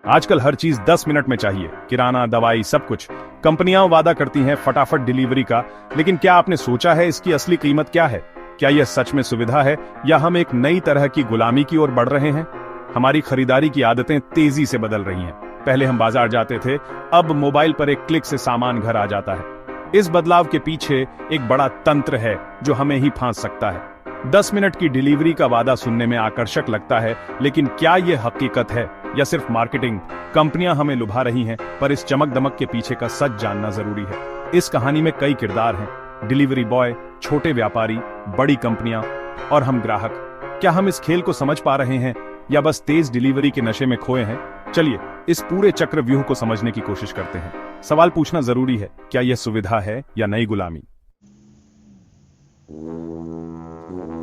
आजकल हर चीज 10 मिनट में चाहिए, किराना, दवाई, सब कुछ। कंपनियां वादा करती हैं फटाफट डिलीवरी का, लेकिन क्या आपने सोचा है इसकी असली कीमत क्या है? क्या यह सच में सुविधा है या हम एक नई तरह की गुलामी की ओर बढ़ रहे हैं? हमारी खरीदारी की आदतें तेजी से बदल रही हैं। पहले हम बाजार जाते थे, अब मोबाइल पर एक क्लिक से सामान घर आ जाता है। इस बदलाव के पीछे एक बड़ा तंत्र है जो हमें ही फांस सकता है। 10 मिनट की डिलीवरी का वादा सुनने में आकर्षक लगता है, लेकिन क्या यह हकीकत है या सिर्फ मार्केटिंग? कंपनियां हमें लुभा रही हैं, पर इस चमक दमक के पीछे का सच जानना जरूरी है। इस कहानी में कई किरदार हैं, डिलीवरी बॉय, छोटे व्यापारी, बड़ी कंपनियां और हम ग्राहक। क्या हम इस खेल को समझ पा रहे हैं या बस तेज डिलीवरी के नशे में खोए हैं? चलिए इस पूरे चक्रव्यूह को समझने की कोशिश करते हैं। सवाल पूछना जरूरी है, क्या यह सुविधा है या नई गुलामी?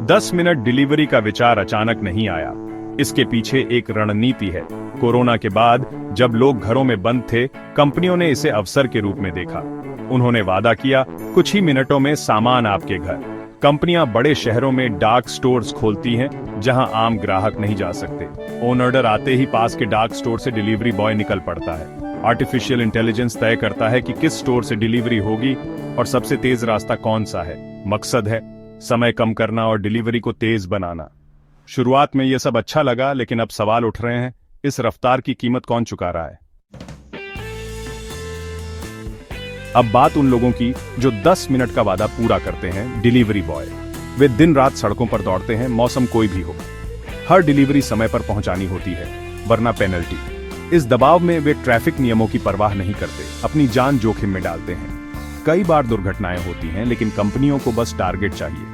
10 मिनट डिलीवरी का विचार अचानक नहीं आया। इसके पीछे एक रणनीति है। कोरोना के बाद जब लोग घरों में बंद थे, कंपनियों ने इसे अवसर के रूप में देखा। उन्होंने वादा किया, कुछ ही मिनटों में सामान आपके घर। कंपनियां बड़े शहरों में डार्क स्टोर्स खोलती हैं, जहां आम ग्राहक नहीं जा सकते। ऑन ऑर्डर आते ही पास के डार्क स्टोर से डिलीवरी बॉय निकल पड़ता है। आर्टिफिशियल इंटेलिजेंस तय करता है कि किस स्टोर से डिलीवरी होगी और सबसे तेज रास्ता कौन सा है। मकसद है समय कम करना और डिलीवरी को तेज बनाना। शुरुआत में यह सब अच्छा लगा, लेकिन अब सवाल उठ रहे हैं, इस रफ्तार की कीमत कौन चुका रहा है? अब बात उन लोगों की जो 10 मिनट का वादा पूरा करते हैं, डिलीवरी बॉय। वे दिन रात सड़कों पर दौड़ते हैं, मौसम कोई भी हो। हर डिलीवरी समय पर पहुंचानी होती है, वरना पेनल्टी। इस दबाव में वे ट्रैफिक नियमों की परवाह नहीं करते, अपनी जान जोखिम में डालते हैं। कई बार दुर्घटनाएं होती हैं, लेकिन कंपनियों को बस टारगेट चाहिए।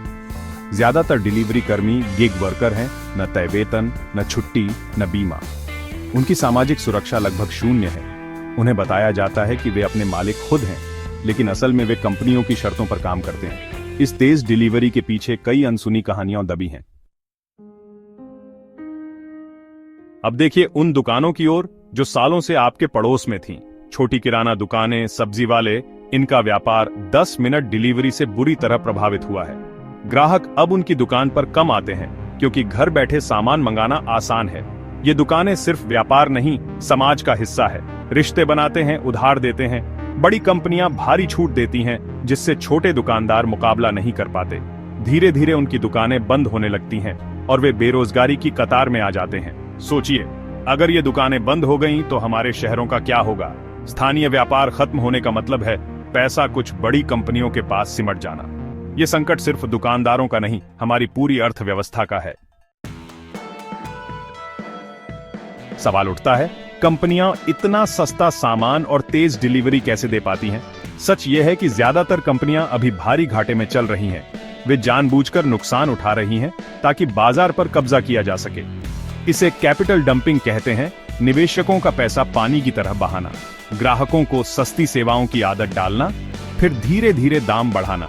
ज्यादातर डिलीवरी कर्मी गिग वर्कर हैं, न तय वेतन, न छुट्टी, न बीमा। उनकी सामाजिक सुरक्षा लगभग शून्य है। उन्हें बताया जाता है कि वे अपने मालिक खुद हैं, लेकिन असल में वे कंपनियों की शर्तों पर काम करते हैं। इस तेज डिलीवरी के पीछे कई अनसुनी कहानियां दबी हैं। अब देखिए उन दुकानों की ओर जो सालों से आपके पड़ोस में थीं। छोटी किराना दुकानें, सब्जी वाले, इनका व्यापार 10 मिनट डिलीवरी से बुरी तरह प्रभावित हुआ है। ग्राहक अब उनकी दुकान पर कम आते हैं, क्योंकि घर बैठे सामान मंगाना आसान है। ये दुकानें सिर्फ व्यापार नहीं, समाज का हिस्सा है। रिश्ते बनाते हैं, उधार देते हैं। बड़ी कंपनियां भारी छूट देती हैं, जिससे छोटे दुकानदार मुकाबला नहीं कर पाते। धीरे धीरे उनकी दुकानें बंद होने लगती हैं और वे बेरोजगारी की कतार में आ जाते हैं। सोचिए, अगर ये दुकानें बंद हो गईं तो हमारे शहरों का क्या होगा? स्थानीय व्यापार खत्म होने का मतलब है पैसा कुछ बड़ी कंपनियों के पास सिमट जाना। ये संकट सिर्फ दुकानदारों का नहीं, हमारी पूरी अर्थव्यवस्था का है। सवाल उठता है, कंपनियां इतना सस्ता सामान और तेज डिलीवरी कैसे दे पाती हैं? सच यह है कि ज्यादातर कंपनियां अभी भारी घाटे में चल रही हैं। वे जानबूझकर नुकसान उठा रही हैं ताकि बाजार पर कब्जा किया जा सके। इसे कैपिटल डंपिंग कहते हैं, निवेशकों का पैसा पानी की तरह बहाना, ग्राहकों को सस्ती सेवाओं की आदत डालना, फिर धीरे धीरे दाम बढ़ाना।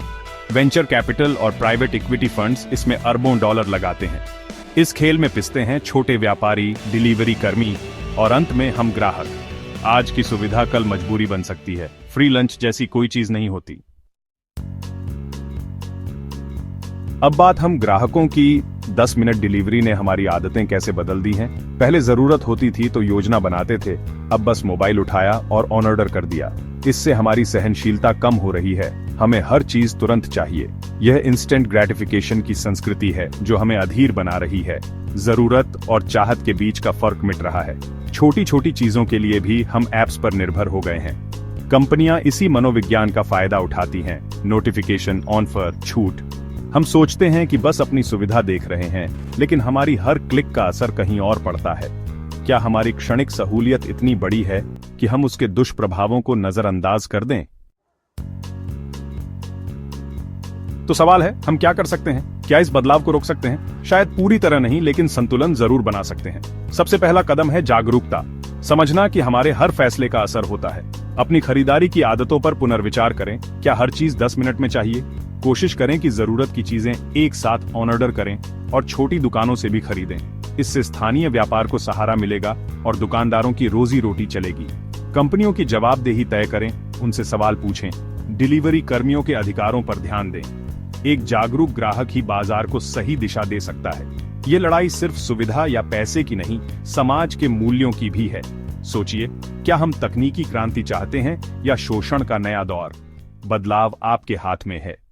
वेंचर कैपिटल और प्राइवेट इक्विटी फंड्स इसमें अरबों डॉलर लगाते हैं। इस खेल में पिसते हैं छोटे व्यापारी, डिलीवरी कर्मी और अंत में हम ग्राहक। आज की सुविधा कल मजबूरी बन सकती है। फ्री लंच जैसी कोई चीज नहीं होती। अब बात हम ग्राहकों की। 10 मिनट डिलीवरी ने हमारी आदतें कैसे बदल दी हैं? पहले जरूरत होती थी तो योजना बनाते थे, अब बस मोबाइल उठाया और ऑन ऑर्डर कर दिया। इससे हमारी सहनशीलता कम हो रही है। हमें हर चीज तुरंत चाहिए। यह इंस्टेंट ग्रेटिफिकेशन की संस्कृति है जो हमें अधीर बना रही है। जरूरत और चाहत के बीच का फर्क मिट रहा है। छोटी छोटी चीजों के लिए भी हम ऐप्स पर निर्भर हो गए हैं। कंपनियां इसी मनोविज्ञान का फायदा उठाती हैं। नोटिफिकेशन, ऑफर, छूट। हम सोचते हैं कि बस अपनी सुविधा देख रहे हैं, लेकिन हमारी हर क्लिक का असर कहीं और पड़ता है। क्या हमारी क्षणिक सहूलियत इतनी बड़ी है कि हम उसके दुष्प्रभावों को नजरअंदाज कर दें? तो सवाल है, हम क्या कर सकते हैं? क्या इस बदलाव को रोक सकते हैं? शायद पूरी तरह नहीं, लेकिन संतुलन जरूर बना सकते हैं। सबसे पहला कदम है जागरूकता। समझना कि हमारे हर फैसले का असर होता है। अपनी खरीदारी की आदतों पर पुनर्विचार करें। क्या हर चीज 10 मिनट में चाहिए? कोशिश करें कि जरूरत की चीजें एक साथ ऑन ऑर्डर करें और छोटी दुकानों से भी खरीदें। इससे स्थानीय व्यापार को सहारा मिलेगा और दुकानदारों की रोजी रोटी चलेगी। कंपनियों की जवाबदेही तय करें, उनसे सवाल पूछें। डिलीवरी कर्मियों के अधिकारों पर ध्यान दें। एक जागरूक ग्राहक ही बाजार को सही दिशा दे सकता है। ये लड़ाई सिर्फ सुविधा या पैसे की नहीं, समाज के मूल्यों की भी है। सोचिए, क्या हम तकनीकी क्रांति चाहते हैं या शोषण का नया दौर? बदलाव आपके हाथ में है।